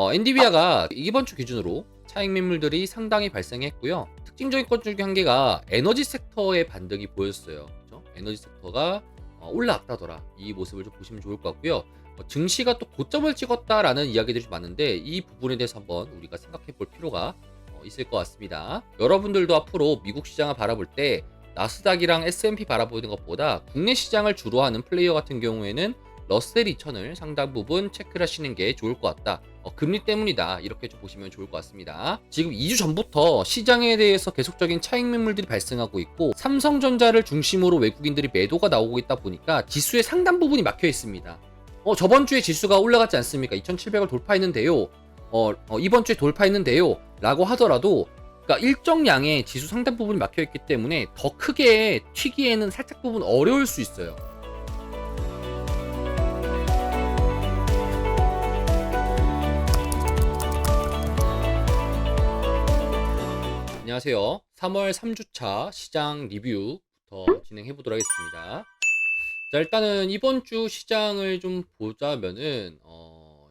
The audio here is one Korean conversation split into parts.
엔비디아가 이번 주 기준으로 차익 매물들이 상당히 발생했고요. 특징적인 것 중에 한 개가 에너지 섹터의 반등이 보였어요. 그죠? 에너지 섹터가 올라왔다더라. 이 모습을 좀 보시면 좋을 것 같고요. 증시가 또 고점을 찍었다라는 이야기들이 좀 많은데 이 부분에 대해서 한번 우리가 생각해 볼 필요가 있을 것 같습니다. 여러분들도 앞으로 미국 시장을 바라볼 때 나스닥이랑 S&P 바라보는 것보다 국내 시장을 주로 하는 플레이어 같은 경우에는 러셀 2000을 상당 부분 체크를 하시는 게 좋을 것 같다. 금리 때문이다. 이렇게 좀 보시면 좋을 것 같습니다. 지금 2주 전부터 시장에 대해서 계속적인 차익 매물들이 발생하고 있고 삼성전자를 중심으로 외국인들이 매도가 나오고 있다 보니까 지수의 상당 부분이 막혀 있습니다. 저번 주에 지수가 올라갔지 않습니까? 2700을 돌파했는데요. 이번 주에 돌파했는데요. 라고 하더라도 그러니까 일정량의 지수 상당 부분이 막혀 있기 때문에 더 크게 튀기에는 살짝 부분 어려울 수 있어요. 안녕하세요. 3월 3주차 시장 리뷰부터 진행해 보도록 하겠습니다. 자, 일단은 이번 주 시장을 좀 보자면은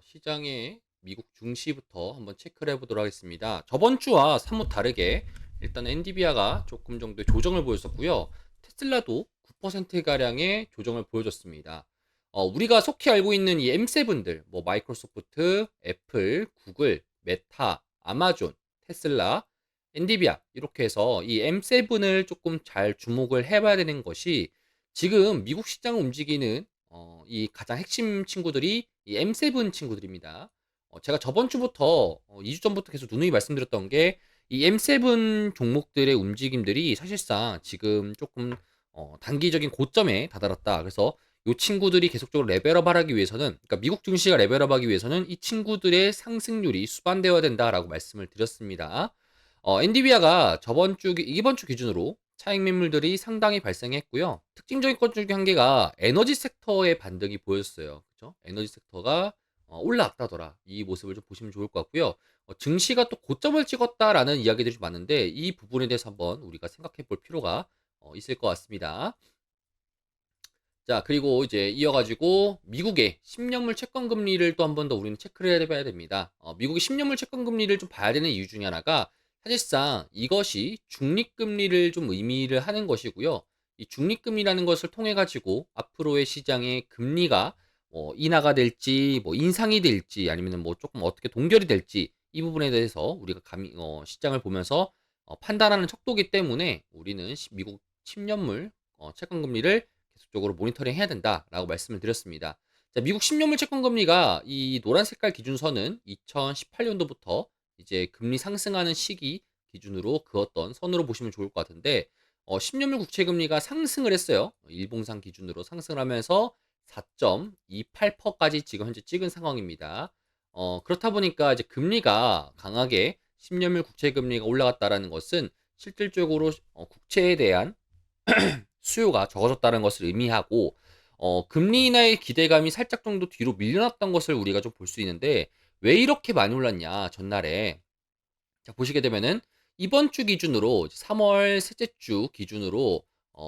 시장의 미국 증시부터 한번 체크를 해 보도록 하겠습니다. 저번 주와 사뭇 다르게 일단 엔비디아가 조금 정도의 조정을 보였었고요. 테슬라도 9% 가량의 조정을 보여줬습니다. 우리가 속히 알고 있는 이 M7들, 뭐 마이크로소프트, 애플, 구글, 메타, 아마존, 테슬라, 엔비디아 이렇게 해서 이 M7을 조금 잘 주목을 해봐야 되는 것이 지금 미국 시장을 움직이는 이 가장 핵심 친구들이 이 M7 친구들입니다. 제가 저번 주부터 2주 전부터 계속 누누이 말씀드렸던 게 이 M7 종목들의 움직임들이 사실상 지금 조금 단기적인 고점에 다다랐다. 그래서 이 친구들이 계속적으로 레벨업 하기 위해서는, 그러니까 미국 증시가 레벨업 하기 위해서는 이 친구들의 상승률이 수반되어야 된다라고 말씀을 드렸습니다. 엔비디아가 이번 주 기준으로 차익 매물들이 상당히 발생했고요. 특징적인 것 중에 한 개가 에너지 섹터의 반등이 보였어요. 그죠? 에너지 섹터가 올라왔다더라. 이 모습을 좀 보시면 좋을 것 같고요. 증시가 또 고점을 찍었다라는 이야기들이 좀 많은데 이 부분에 대해서 한번 우리가 생각해 볼 필요가 있을 것 같습니다. 자, 그리고 이제 이어가지고 미국의 10년물 채권 금리를 또 한 번 더 우리는 체크를 해봐야 됩니다. 미국의 10년물 채권 금리를 좀 봐야 되는 이유 중에 하나가 사실상 이것이 중립금리를 좀 의미를 하는 것이고요. 이 중립금리라는 것을 통해 가지고 앞으로의 시장의 금리가 인하가 될지 뭐 인상이 될지 아니면 뭐 조금 어떻게 동결이 될지 이 부분에 대해서 우리가 시장을 보면서 판단하는 척도기 때문에 우리는 미국 10년물 채권 금리를 계속적으로 모니터링 해야 된다라고 말씀을 드렸습니다. 자, 미국 10년물 채권 금리가 이 노란 색깔 기준선은 2018년도부터 이제 금리 상승하는 시기 기준으로 그었던 선으로 보시면 좋을 것 같은데 10년물 국채 금리가 상승을 했어요. 일봉상 기준으로 상승을 하면서 4.28%까지 지금 현재 찍은 상황입니다. 그렇다 보니까 이제 금리가 강하게 10년물 국채 금리가 올라갔다라는 것은 실질적으로 국채에 대한 수요가 적어졌다는 것을 의미하고 금리 인하의 기대감이 살짝 정도 뒤로 밀려났던 것을 우리가 좀 볼 수 있는데 왜 이렇게 많이 올랐냐 전날에. 자, 보시게 되면은 이번 주 기준으로 3월 셋째 주 기준으로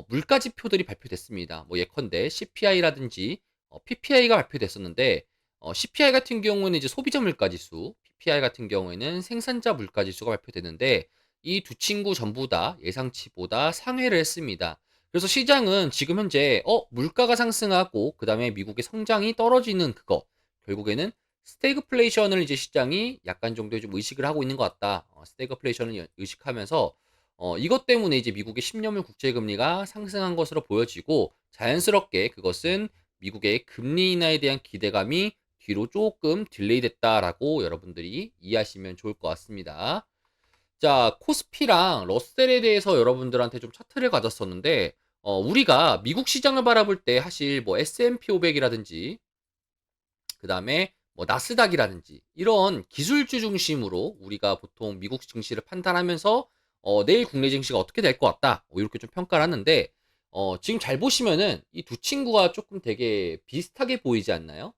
물가 지표들이 발표됐습니다. 뭐 예컨대 CPI라든지 PPI가 발표됐었는데 CPI 같은 경우는 이제 소비자 물가 지수, PPI 같은 경우에는 생산자 물가 지수가 발표됐는데 이 두 친구 전부 다 예상치보다 상회를 했습니다. 그래서 시장은 지금 현재 물가가 상승하고 그다음에 미국의 성장이 떨어지는 그거 결국에는 스태그플레이션을 이제 시장이 약간 정도의 좀 의식을 하고 있는 것 같다. 스태그플레이션을 의식하면서 이것 때문에 이제 미국의 10년물 국채 금리가 상승한 것으로 보여지고 자연스럽게 그것은 미국의 금리 인하에 대한 기대감이 뒤로 조금 딜레이 됐다라고 여러분들이 이해하시면 좋을 것 같습니다. 자, 코스피랑 러셀에 대해서 여러분들한테 좀 차트를 가졌었는데 우리가 미국 시장을 바라볼 때 사실 뭐 S&P 500이라든지 그다음에 뭐 나스닥이라든지 이런 기술주 중심으로 우리가 보통 미국 증시를 판단하면서 내일 국내 증시가 어떻게 될 것 같다. 이렇게 좀 평가를 하는데 지금 잘 보시면은 이 두 친구가 조금 되게 비슷하게 보이지 않나요?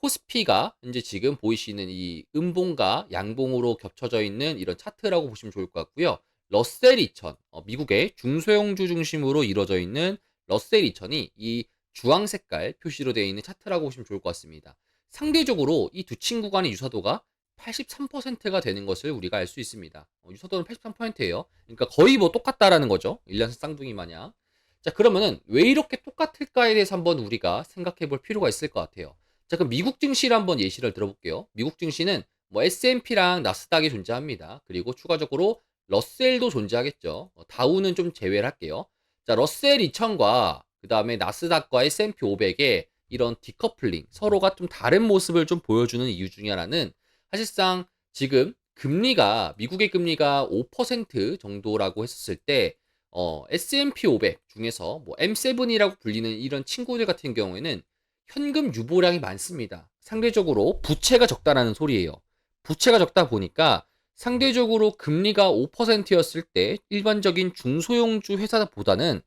코스피가 현재 지금 보이시는 이 음봉과 양봉으로 겹쳐져 있는 이런 차트라고 보시면 좋을 것 같고요. 러셀 2000, 미국의 중소형주 중심으로 이루어져 있는 러셀 2000이 이 주황 색깔 표시로 되어 있는 차트라고 보시면 좋을 것 같습니다. 상대적으로 이 두 친구 간의 유사도가 83%가 되는 것을 우리가 알 수 있습니다. 유사도는 83%예요. 그러니까 거의 뭐 똑같다라는 거죠. 일란스 쌍둥이 마냥. 자, 그러면은 왜 이렇게 똑같을까에 대해서 한번 우리가 생각해 볼 필요가 있을 것 같아요. 자, 그럼 미국 증시를 한번 예시를 들어볼게요. 미국 증시는 뭐 S&P랑 나스닥이 존재합니다. 그리고 추가적으로 러셀도 존재하겠죠. 다우는 좀 제외를 할게요. 자, 러셀 2000과 그 다음에 나스닥과 S&P 500의 이런 디커플링, 서로가 좀 다른 모습을 좀 보여주는 이유 중에 하나는 사실상 지금 금리가, 미국의 금리가 5% 정도라고 했었을 때 S&P 500 중에서 뭐 M7이라고 불리는 이런 친구들 같은 경우에는 현금 유보량이 많습니다. 상대적으로 부채가 적다라는 소리예요. 부채가 적다 보니까 상대적으로 금리가 5%였을 때 일반적인 중소형주 회사보다는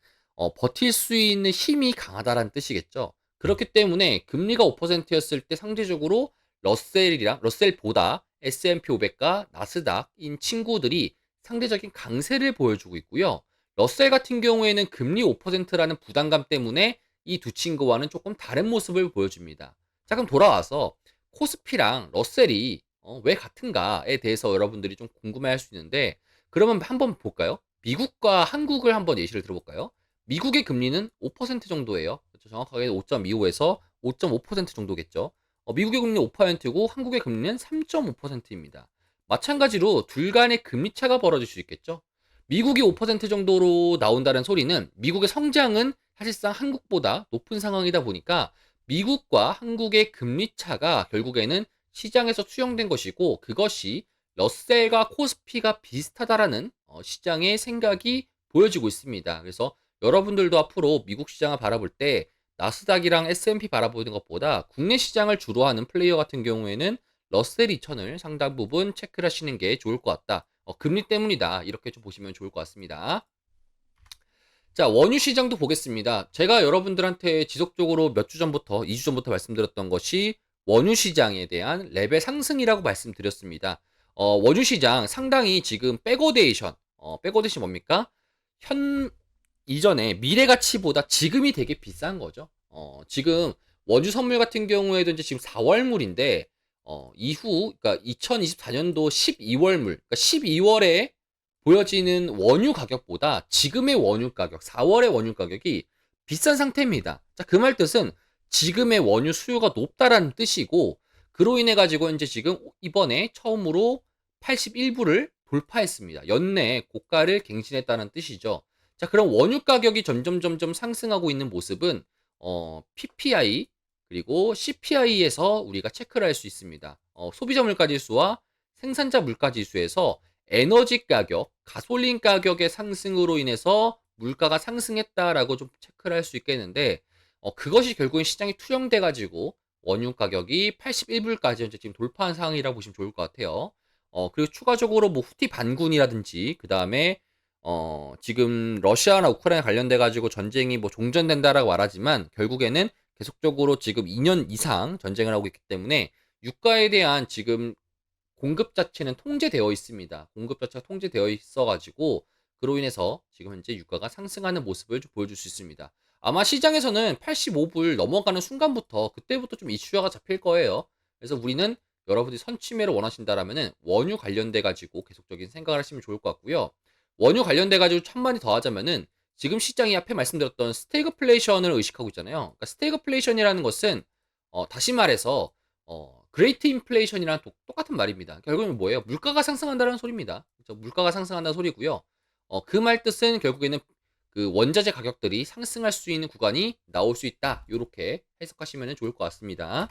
버틸 수 있는 힘이 강하다라는 뜻이겠죠. 그렇기 때문에 금리가 5%였을 때 상대적으로 러셀보다 S&P 500과 나스닥인 친구들이 상대적인 강세를 보여주고 있고요. 러셀 같은 경우에는 금리 5%라는 부담감 때문에 이 두 친구와는 조금 다른 모습을 보여줍니다. 자, 그럼 돌아와서 코스피랑 러셀이 왜 같은가에 대해서 여러분들이 좀 궁금해할 수 있는데, 그러면 한번 볼까요? 미국과 한국을 한번 예시를 들어볼까요? 미국의 금리는 5% 정도예요. 그렇죠? 정확하게 5.25에서 5.5% 정도겠죠. 미국의 금리는 5%고 한국의 금리는 3.5%입니다. 마찬가지로 둘 간의 금리 차가 벌어질 수 있겠죠. 미국이 5% 정도로 나온다는 소리는 미국의 성장은 사실상 한국보다 높은 상황이다 보니까 미국과 한국의 금리 차가 결국에는 시장에서 수용된 것이고, 그것이 러셀과 코스피가 비슷하다라는 시장의 생각이 보여지고 있습니다. 그래서 여러분들도 앞으로 미국 시장을 바라볼 때 나스닥이랑 S&P 바라보는 것보다 국내 시장을 주로 하는 플레이어 같은 경우에는 러셀 2000을 상당 부분 체크를 하시는 게 좋을 것 같다. 금리 때문이다. 이렇게 좀 보시면 좋을 것 같습니다. 자, 원유 시장도 보겠습니다. 제가 여러분들한테 지속적으로 몇 주 전부터, 2주 전부터 말씀드렸던 것이 원유 시장에 대한 레벨 상승이라고 말씀드렸습니다. 원유 시장 상당히 지금 백워데이션 뭡니까? 이전에 미래 가치보다 지금이 되게 비싼 거죠. 지금 원유 선물 같은 경우에도 이제 지금 4월물인데, 이후, 그러니까 2024년도 12월물, 그러니까 12월에 보여지는 원유 가격보다 지금의 원유 가격, 4월의 원유 가격이 비싼 상태입니다. 자, 그 말 뜻은 지금의 원유 수요가 높다라는 뜻이고, 그로 인해 가지고 이제 지금 이번에 처음으로 81불을 돌파했습니다. 연내 고가를 갱신했다는 뜻이죠. 자, 그럼 원유 가격이 점점 상승하고 있는 모습은 PPI 그리고 CPI에서 우리가 체크를 할 수 있습니다. 소비자 물가 지수와 생산자 물가 지수에서 에너지 가격, 가솔린 가격의 상승으로 인해서 물가가 상승했다라고 좀 체크를 할 수 있겠는데, 그것이 결국엔 시장이 투영돼 가지고 원유 가격이 81불까지 현재 지금 돌파한 상황이라고 보시면 좋을 것 같아요. 그리고 추가적으로 뭐 후티 반군이라든지 그 다음에 지금 러시아나 우크라이나 관련돼 가지고 전쟁이 뭐 종전된다라고 말하지만 결국에는 계속적으로 지금 2년 이상 전쟁을 하고 있기 때문에 유가에 대한 지금 공급 자체는 통제되어 있습니다. 공급 자체가 통제되어 있어가지고 그로 인해서 지금 현재 유가가 상승하는 모습을 좀 보여줄 수 있습니다. 아마 시장에서는 85불 넘어가는 순간부터 그때부터 좀 이슈화가 잡힐 거예요. 그래서 우리는 여러분들이 선취매를 원하신다라면은 원유 관련돼 가지고 계속적인 생각을 하시면 좋을 것 같고요. 원유 관련돼 가지고 천만이 더 하자면은 지금 시장이 앞에 말씀드렸던 스태그플레이션을 의식하고 있잖아요. 그러니까 스태그플레이션이라는 것은 다시 말해서 그레이트 인플레이션이랑 똑같은 말입니다. 결국은 뭐예요? 물가가 상승한다는 소리입니다. 그렇죠? 물가가 상승한다는 소리고요. 그 말 뜻은 결국에는 그 원자재 가격들이 상승할 수 있는 구간이 나올 수 있다. 이렇게 해석하시면 좋을 것 같습니다.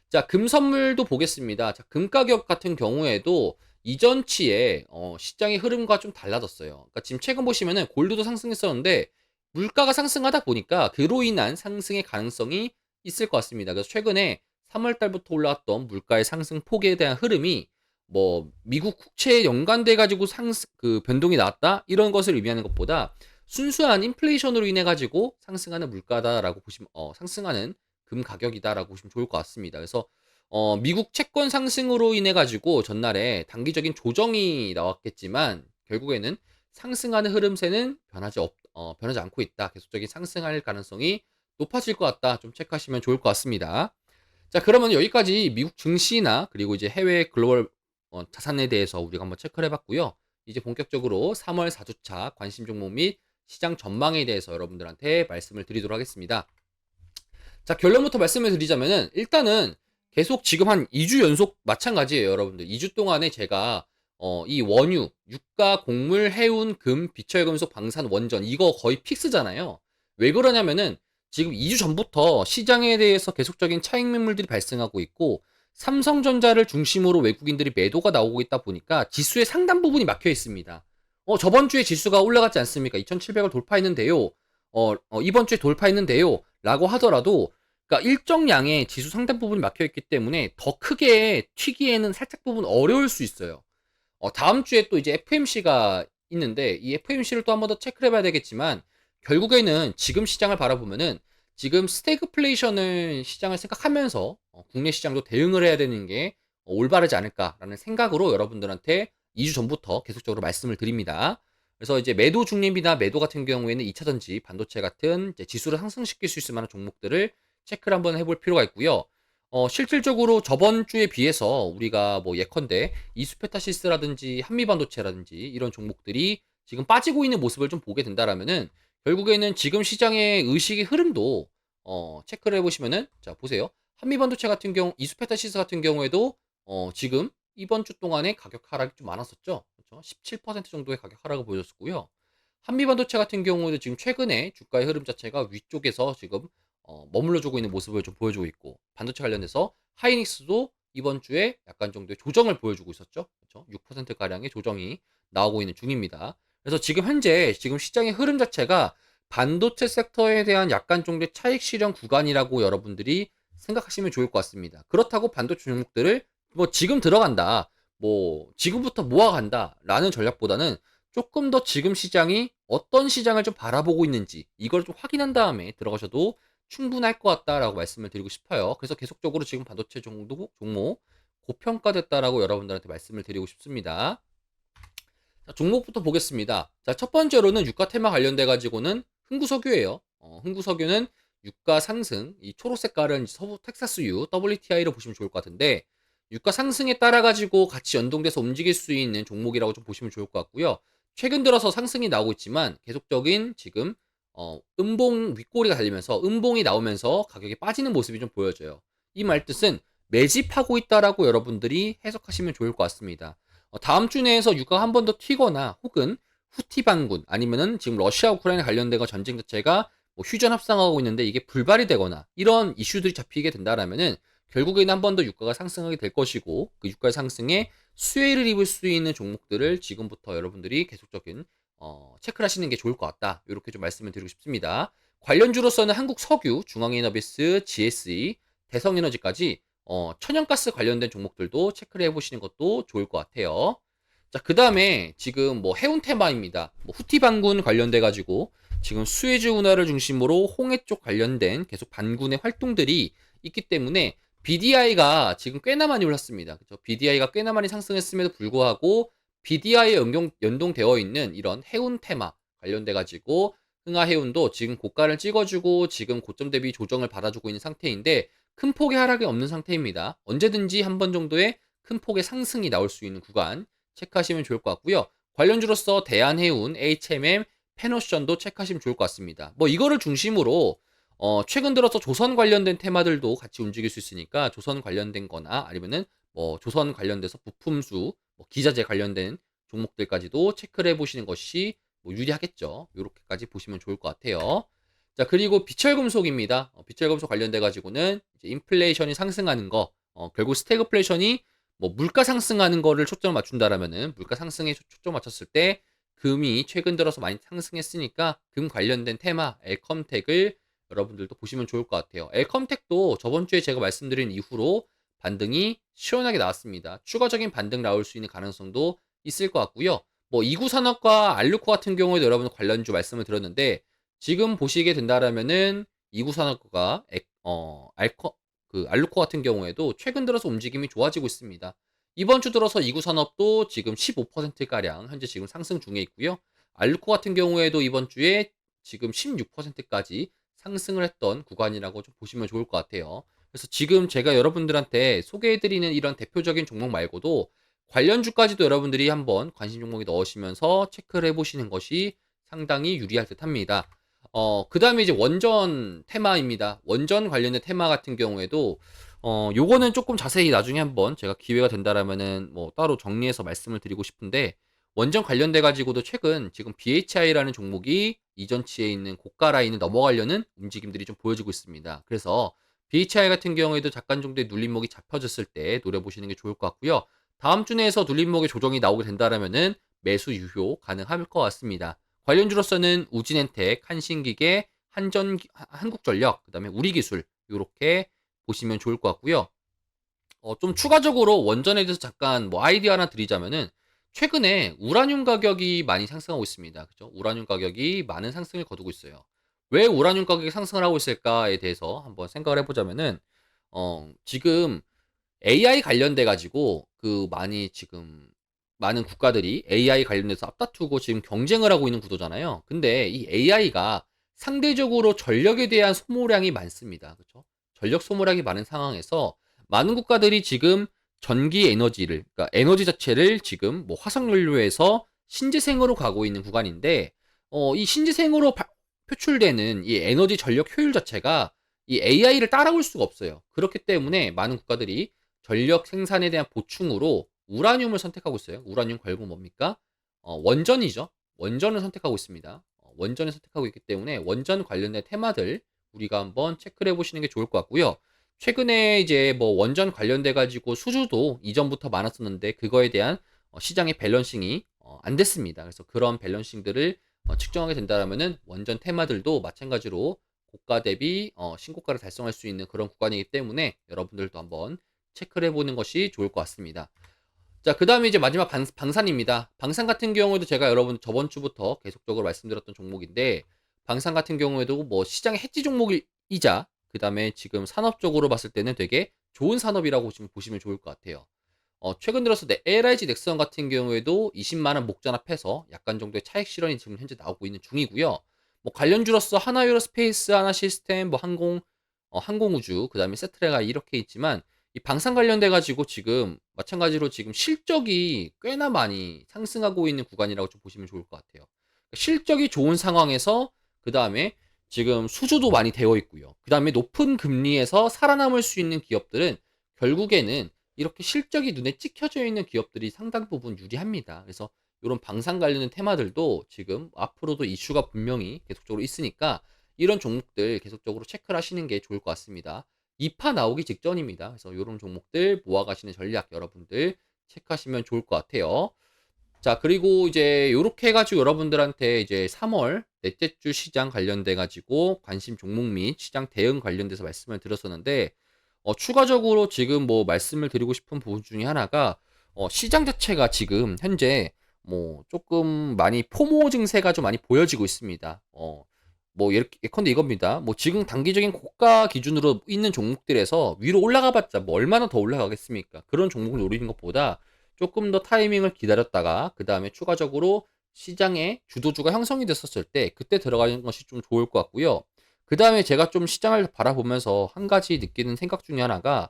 자, 금 선물도 보겠습니다. 자, 금 가격 같은 경우에도 이전치의 시장의 흐름과 좀 달라졌어요. 그러니까 지금 최근 보시면은 골드도 상승했었는데 물가가 상승하다 보니까 그로 인한 상승의 가능성이 있을 것 같습니다. 그래서 최근에 3월 달부터 올라왔던 물가의 상승 폭에 대한 흐름이 뭐 미국 국채에 연관돼 가지고 그 변동이 나왔다 이런 것을 의미하는 것보다 순수한 인플레이션으로 인해 가지고 상승하는 물가다라고 보시면 상승하는 금 가격이다라고 보시면 좋을 것 같습니다. 그래서 미국 채권 상승으로 인해 가지고 전날에 단기적인 조정이 나왔겠지만 결국에는 상승하는 흐름세는 변하지 않고 있다. 계속적인 상승할 가능성이 높아질 것 같다. 좀 체크하시면 좋을 것 같습니다. 자, 그러면 여기까지 미국 증시나 그리고 이제 해외 글로벌 자산에 대해서 우리가 한번 체크를 해봤고요. 이제 본격적으로 3월 4주차 관심 종목 및 시장 전망에 대해서 여러분들한테 말씀을 드리도록 하겠습니다. 자, 결론부터 말씀을 드리자면은 일단은 계속 지금 한 2주 연속 마찬가지예요, 여러분들. 2주 동안에 제가 이 원유, 유가, 곡물, 해운, 금, 비철금속, 방산, 원전 이거 거의 픽스잖아요. 왜 그러냐면은 지금 2주 전부터 시장에 대해서 계속적인 차익 매물들이 발생하고 있고 삼성전자를 중심으로 외국인들이 매도가 나오고 있다 보니까 지수의 상당 부분이 막혀 있습니다. 저번 주에 지수가 올라갔지 않습니까? 2700을 돌파했는데요. 이번 주에 돌파했는데요. 라고 하더라도 그러니까 일정량의 지수 상당 부분이 막혀 있기 때문에 더 크게 튀기에는 살짝 부분 어려울 수 있어요. 다음 주에 또 이제 FMC가 있는데 이 FMC를 또 한 번 더 체크를 해봐야 되겠지만 결국에는 지금 시장을 바라보면은 지금 스태그플레이션을 시장을 생각하면서 국내 시장도 대응을 해야 되는 게 올바르지 않을까라는 생각으로 여러분들한테 2주 전부터 계속적으로 말씀을 드립니다. 그래서 이제 매도 중립이나 매도 같은 경우에는 2차전지, 반도체 같은 이제 지수를 상승시킬 수 있을 만한 종목들을 체크를 한번 해볼 필요가 있고요. 실질적으로 저번 주에 비해서 우리가 뭐 예컨대 이수페타시스라든지 한미반도체라든지 이런 종목들이 지금 빠지고 있는 모습을 좀 보게 된다라면은 결국에는 지금 시장의 의식의 흐름도 체크를 해보시면은 자 보세요. 한미반도체 같은 경우 이수페타시스 같은 경우에도 지금 이번 주 동안에 가격 하락이 좀 많았었죠. 그렇죠? 17% 정도의 가격 하락을 보여줬고요. 한미반도체 같은 경우도 지금 최근에 주가의 흐름 자체가 위쪽에서 지금 머물러주고 있는 모습을 좀 보여주고 있고 반도체 관련해서 하이닉스도 이번 주에 약간 정도의 조정을 보여주고 있었죠. 그렇죠? 6%가량의 조정이 나오고 있는 중입니다. 그래서 지금 현재 지금 시장의 흐름 자체가 반도체 섹터에 대한 약간 정도의 차익 실현 구간이라고 여러분들이 생각하시면 좋을 것 같습니다. 그렇다고 반도체 종목들을 뭐 지금 들어간다, 뭐 지금부터 모아간다 라는 전략보다는 조금 더 지금 시장이 어떤 시장을 좀 바라보고 있는지 이걸 좀 확인한 다음에 들어가셔도 충분할 것 같다라고 말씀을 드리고 싶어요. 그래서 계속적으로 지금 반도체 종목 고평가됐다라고 여러분들한테 말씀을 드리고 싶습니다. 자, 종목부터 보겠습니다. 자, 첫 번째로는 유가 테마 관련돼 가지고는 흥구석유예요. 흥구석유는 유가 상승, 이 초록 색깔은 서부 텍사스유 WTI로 보시면 좋을 것 같은데 유가 상승에 따라 가지고 같이 연동돼서 움직일 수 있는 종목이라고 좀 보시면 좋을 것 같고요. 최근 들어서 상승이 나오고 있지만 계속적인 지금 음봉 윗꼬리가 달리면서 음봉이 나오면서 가격이 빠지는 모습이 좀 보여져요. 이 말 뜻은 매집하고 있다라고 여러분들이 해석하시면 좋을 것 같습니다. 다음 주 내에서 유가가 한 번 더 튀거나 혹은 후티 반군 아니면은 지금 러시아 우크라이나 관련된 전쟁 자체가 뭐 휴전 합상하고 있는데 이게 불발이 되거나 이런 이슈들이 잡히게 된다라면은 결국에는 한 번 더 유가가 상승하게 될 것이고 그 유가 상승에 수혜를 입을 수 있는 종목들을 지금부터 여러분들이 계속적인 체크를 하시는 게 좋을 것 같다. 이렇게 좀 말씀을 드리고 싶습니다. 관련주로서는 한국석유, 중앙에너비스, GSE, 대성에너지까지 천연가스 관련된 종목들도 체크를 해보시는 것도 좋을 것 같아요. 자, 그 다음에 지금 뭐 해운 테마입니다. 뭐 후티 반군 관련돼 가지고 지금 수에즈 운하를 중심으로 홍해 쪽 관련된 계속 반군의 활동들이 있기 때문에 BDI가 지금 꽤나 많이 올랐습니다. 그렇죠? BDI가 꽤나 많이 상승했음에도 불구하고 BDI에 연동되어 있는 이런 해운 테마 관련돼 가지고 흥하해운도 지금 고가를 찍어주고 지금 고점 대비 조정을 받아주고 있는 상태인데 큰 폭의 하락이 없는 상태입니다. 언제든지 한 번 정도의 큰 폭의 상승이 나올 수 있는 구간 체크하시면 좋을 것 같고요. 관련주로서 대한해운, HMM, 페노션도 체크하시면 좋을 것 같습니다. 뭐 이거를 중심으로 최근 들어서 조선 관련된 테마들도 같이 움직일 수 있으니까 조선 관련된 거나 아니면은 뭐 조선 관련돼서 부품수, 뭐 기자재 관련된 종목들까지도 체크를 해보시는 것이 뭐 유리하겠죠. 이렇게까지 보시면 좋을 것 같아요. 자, 그리고 비철금속입니다. 비철금속 관련돼 가지고는 이제 인플레이션이 상승하는 거, 결국 스태그플레이션이 뭐 물가 상승하는 거를 초점을 맞춘다라면은 물가 상승에 초점 맞췄을 때 금이 최근 들어서 많이 상승했으니까 금 관련된 테마 엘컴텍을 여러분들도 보시면 좋을 것 같아요. 엘컴텍도 저번 주에 제가 말씀드린 이후로 반등이 시원하게 나왔습니다. 추가적인 반등 나올 수 있는 가능성도 있을 것 같고요. 뭐 이구산업과 알루코 같은 경우에도 여러분 관련주 말씀을 드렸는데 지금 보시게 된다라면은 이구산업과 알루코 같은 경우에도 최근 들어서 움직임이 좋아지고 있습니다. 이번 주 들어서 이구산업도 지금 15%가량 현재 지금 상승 중에 있고요. 알루코 같은 경우에도 이번 주에 지금 16%까지 상승을 했던 구간이라고 좀 보시면 좋을 것 같아요. 그래서 지금 제가 여러분들한테 소개해드리는 이런 대표적인 종목 말고도 관련주까지도 여러분들이 한번 관심 종목에 넣으시면서 체크를 해보시는 것이 상당히 유리할 듯 합니다. 그 다음에 이제 원전 테마입니다. 원전 관련된 테마 같은 경우에도, 요거는 조금 자세히 나중에 한번 제가 기회가 된다라면은 뭐 따로 정리해서 말씀을 드리고 싶은데, 원전 관련돼 가지고도 최근 지금 BHI라는 종목이 이전치에 있는 고가 라인을 넘어가려는 움직임들이 좀 보여지고 있습니다. 그래서 BHI 같은 경우에도 잠깐 정도의 눌림목이 잡혀졌을 때 노려보시는 게 좋을 것 같고요. 다음 주 내에서 눌림목의 조정이 나오게 된다라면은 매수 유효 가능할 것 같습니다. 관련주로서는 우진엔텍, 한신기계, 한국전력, 그다음에 우리기술 이렇게 보시면 좋을 것 같고요. 좀 추가적으로 원전에 대해서 잠깐 뭐 아이디어 하나 드리자면은 최근에 우라늄 가격이 많이 상승하고 있습니다. 그죠? 우라늄 가격이 많은 상승을 거두고 있어요. 왜 우라늄 가격이 상승을 하고 있을까에 대해서 한번 생각을 해보자면은 지금 AI 관련돼 가지고 그 많이 지금 많은 국가들이 AI 관련돼서 앞다투고 지금 경쟁을 하고 있는 구도잖아요. 근데 이 AI가 상대적으로 전력에 대한 소모량이 많습니다. 그렇죠? 전력 소모량이 많은 상황에서 많은 국가들이 지금 전기 에너지를, 그러니까 에너지 자체를 지금 뭐 화석연료에서 신재생으로 가고 있는 구간인데, 이 신재생으로 표출되는 이 에너지 전력 효율 자체가 이 AI를 따라올 수가 없어요. 그렇기 때문에 많은 국가들이 전력 생산에 대한 보충으로 우라늄을 선택하고 있어요. 우라늄 결국 뭡니까? 원전이죠. 원전을 선택하고 있습니다. 원전을 선택하고 있기 때문에 원전 관련된 테마들 우리가 한번 체크를 해보시는 게 좋을 것 같고요. 최근에 이제 뭐 원전 관련돼 가지고 수주도 이전부터 많았었는데 그거에 대한 시장의 밸런싱이 안 됐습니다. 그래서 그런 밸런싱들을 측정하게 된다면은 원전 테마들도 마찬가지로 고가 대비 신고가를 달성할 수 있는 그런 구간이기 때문에 여러분들도 한번 체크를 해보는 것이 좋을 것 같습니다. 자, 그 다음에 이제 마지막 방산입니다. 방산 같은 경우에도 제가 여러분 저번 주부터 계속적으로 말씀드렸던 종목인데, 방산 같은 경우에도 뭐 시장의 해지 종목이자, 그 다음에 지금 산업적으로 봤을 때는 되게 좋은 산업이라고 지금 보시면 좋을 것 같아요. 최근 들어서 LIG 넥선 같은 경우에도 20만원 목전압해서 약간 정도의 차익 실현이 지금 현재 나오고 있는 중이고요. 뭐 관련주로서 하나유로스페이스, 하나시스템, 뭐 항공우주, 그 다음에 세트레가 이렇게 있지만, 이 방산 관련돼 가지고 지금 마찬가지로 지금 실적이 꽤나 많이 상승하고 있는 구간이라고 좀 보시면 좋을 것 같아요. 실적이 좋은 상황에서 그 다음에 지금 수주도 많이 되어 있고요. 그 다음에 높은 금리에서 살아남을 수 있는 기업들은 결국에는 이렇게 실적이 눈에 찍혀져 있는 기업들이 상당 부분 유리합니다. 그래서 이런 방산 관련된 테마들도 지금 앞으로도 이슈가 분명히 계속적으로 있으니까 이런 종목들 계속적으로 체크를 하시는 게 좋을 것 같습니다. 2파 나오기 직전입니다. 그래서 이런 종목들 모아가시는 전략 여러분들 체크하시면 좋을 것 같아요. 자, 그리고 이제 요렇게 해가지고 여러분들한테 이제 3월 넷째 주 시장 관련돼 가지고 관심 종목 및 시장 대응 관련돼서 말씀을 드렸었는데, 추가적으로 지금 뭐 말씀을 드리고 싶은 부분 중에 하나가, 시장 자체가 지금 현재 뭐 조금 많이 포모 증세가 좀 많이 보여지고 있습니다. 뭐 예컨대 이겁니다. 뭐 지금 단기적인 고가 기준으로 있는 종목들에서 위로 올라가봤자 뭐 얼마나 더 올라가겠습니까? 그런 종목을 노리는 것보다 조금 더 타이밍을 기다렸다가 그 다음에 추가적으로 시장의 주도주가 형성이 됐었을 때 그때 들어가는 것이 좀 좋을 것 같고요. 그 다음에 제가 좀 시장을 바라보면서 한 가지 느끼는 생각 중에 하나가,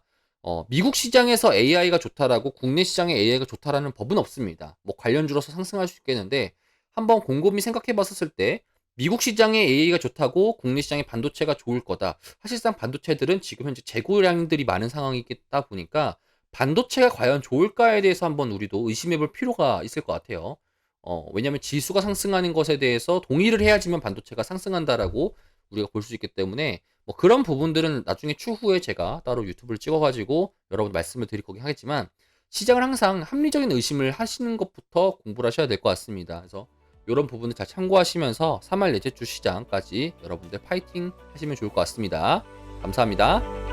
미국 시장에서 AI가 좋다라고 국내 시장에 AI가 좋다라는 법은 없습니다. 뭐 관련주로서 상승할 수 있겠는데, 한번 곰곰이 생각해 봤었을 때 미국 시장에 AI가 좋다고 국내 시장의 반도체가 좋을 거다. 사실상 반도체들은 지금 현재 재고량들이 많은 상황이다 보니까 반도체가 과연 좋을까에 대해서 한번 우리도 의심해 볼 필요가 있을 것 같아요. 왜냐하면 지수가 상승하는 것에 대해서 동의를 해야지만 반도체가 상승한다라고 우리가 볼 수 있기 때문에 뭐 그런 부분들은 나중에 추후에 제가 따로 유튜브를 찍어가지고 여러분 말씀을 드릴 거긴 하겠지만, 시장을 항상 합리적인 의심을 하시는 것부터 공부를 하셔야 될 것 같습니다. 그래서 이런 부분을 잘 참고하시면서 3월 넷째 주 시장까지 여러분들 파이팅 하시면 좋을 것 같습니다. 감사합니다.